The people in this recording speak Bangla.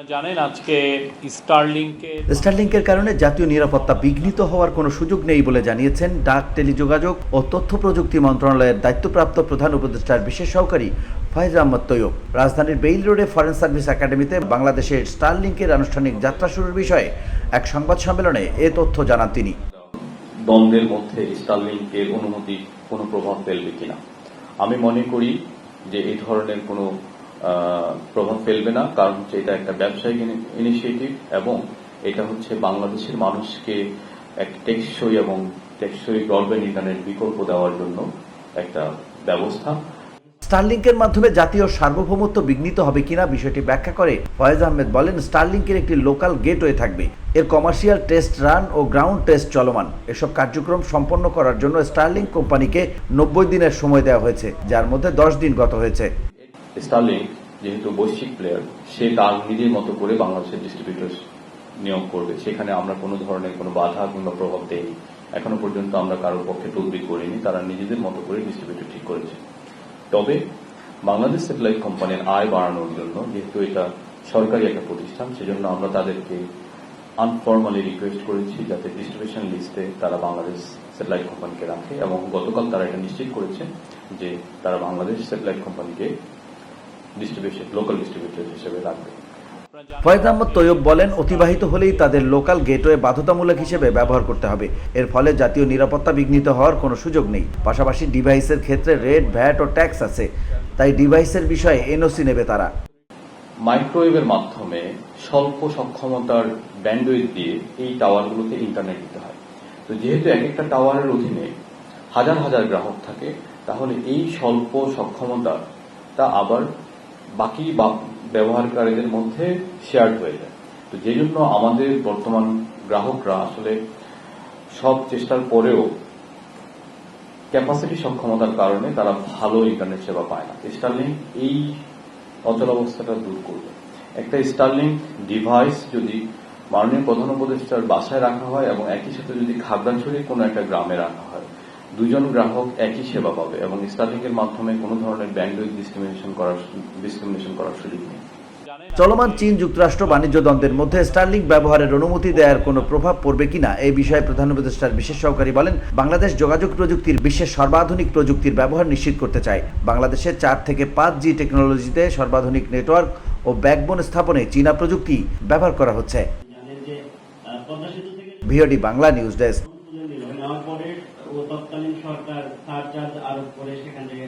জানেন আজকে স্টারলিংকের কারণে জাতীয় নিরাপত্তা বিঘ্নিত হওয়ার কোনো সুযোগ নেই বলে জানিয়েছেন ডাক, টেলিযোগাযোগ ও তথ্য প্রযুক্তি মন্ত্রণালয়ের দায়িত্বপ্রাপ্ত প্রধান উপদেষ্টার বিশেষ সহকারী ফয়েজ আহমদ তৈয়ব। রাজধানীর বেইল রোডে ফরেন সার্ভিস একাডেমিতে বাংলাদেশের স্টারলিংকের আনুষ্ঠানিক যাত্রা শুরুর বিষয়ে এক সংবাদ সম্মেলনে এ তথ্য জানান তিনি। দ্বন্দ্বের মধ্যে স্টারলিংকের অনুমতি কোনো প্রভাব ফেলবে কিনা, আমি মনে করি যে এই ধরনের কোনো প্রভাব ফেলবে না, কারণ এটা একটা ব্যবসায়িক ইনিশিয়েটিভ এবং এটা হচ্ছে বাংলাদেশের মানুষকে এক টেকসই এবং টেকসই ব্রডব্যান্ড ইন্টারনেট বিকল্প দেওয়ার জন্য একটা ব্যবস্থা। স্টারলিংকের মাধ্যমে জাতীয় সার্বভৌমত্ব বিঘ্নিত হবে কিনা বিষয়টি ব্যাখ্যা করে ফয়েজ আহমেদ বলেন, স্টারলিংকের একটি লোকাল গেটওয়ে থাকবে। এর কমার্শিয়াল টেস্ট রান ও গ্রাউন্ড টেস্ট চলমান। এসব কার্যক্রম সম্পন্ন করার জন্য স্টারলিংক কোম্পানিকে 90 দিনের সময় দেওয়া হয়েছে, যার মধ্যে 10 দিন গত হয়েছে। স্টারলিংক যেহেতু বৈশ্বিক প্লেয়ার, সে তার নিজের মতো করে বাংলাদেশের ডিস্ট্রিবিউটর নিয়োগ করবে। সেখানে আমরা কোনো ধরনের কোনো বাধা কিংবা প্রভাব দেইনি। এখনো পর্যন্ত আমরা কারোর পক্ষে তদবির করিনি, তারা নিজেদের মতো করে ডিস্ট্রিবিউটর ঠিক করেছে। তবে বাংলাদেশ স্যাটেলাইট কোম্পানির আয় বাড়ানোর জন্য, যেহেতু এটা সরকারি একটা প্রতিষ্ঠান, সেজন্য আমরা তাদেরকে আনফর্মালি রিকোয়েস্ট করেছি যাতে ডিস্ট্রিবিউশন লিস্টে তারা বাংলাদেশ স্যাটেলাইট কোম্পানিকে রাখে, এবং গতকাল তারা এটা নিশ্চিত করেছে যে তারা বাংলাদেশ স্যাটেলাইট কোম্পানিকে লোকাল ডিস্ট্রিবিউটর হিসেবে রাখবে। ফয়েজ আহমদ তৈয়ব বলেন, অতিবাহিত হলেই তাদের লোকাল গেটওয়ে বাধ্যতামূলক হিসেবে ব্যবহার করতে হবে। এর ফলে জাতীয় নিরাপত্তা বিঘ্নিত হওয়ার কোনো সুযোগ নেই। পাশাপাশি ডিভাইসের ক্ষেত্রে রেট, ভ্যাট ও ট্যাক্স আছে, তাই ডিভাইসের বিষয়ে এনওসি নেবে তারা। মাইক্রোওয়েভের মাধ্যমে স্বল্প সক্ষমতার ব্যান্ডউইথ দিয়ে এই টাওয়ারগুলোতে ইন্টারনেট দিতে হয়। তো যেহেতু এক একটা টাওয়ারের অধীনে হাজার হাজার গ্রাহক থাকে, তাহলে এই স্বল্প সক্ষমতা তা আবার বাকি ব্যবহারকারীদের মধ্যে শেয়ার হয়ে যায়। তো যে জন্য আমাদের বর্তমান গ্রাহকরা আসলে সব চেষ্টার পরেও ক্যাপাসিটি সক্ষমতার কারণে তারা ভালো ইন্টারনেট সেবা পায় না। স্টারলিংক এই অচলাবস্থাটা দূর করবে। একটা স্টারলিংক ডিভাইস যদি মাননীয় প্রধান উপদেষ্টার বাসায় রাখা হয় এবং একই সাথে যদি খাগড়াছড়ির কোনো একটা গ্রামে রাখা হয়, দুজন গ্রাহক একই সেবা পাবে এবং স্টারলিংকের মাধ্যমে কোনো ধরনের ব্যান্ডউইথ ডিসক্রিমিনেশন করার সুযোগ নেই। চলমান চীন যুক্তরাষ্ট্র বাণিজ্য দ্বন্দ্বের মধ্যে স্টারলিংক ব্যবহারের অনুমতি দেওয়ার কোনো প্রভাব পড়বে কিনা এই বিষয়ে প্রধান উপদেষ্টার বিশেষ সহকারী বলেন, বাংলাদেশ যোগাযোগ প্রযুক্তির বিশ্বের সর্বাধুনিক প্রযুক্তির ব্যবহার নিশ্চিত করতে চায়। বাংলাদেশে 4 থেকে 5G টেকনোলজিতে সর্বাধুনিক নেটওয়ার্ক ও ব্যাকবোন স্থাপনে চীনা প্রযুক্তি ব্যবহার করা হচ্ছে। VOD Bangla news desk. তৎকালীন সরকার সারচার্জ আরোপ করে সেখান থেকে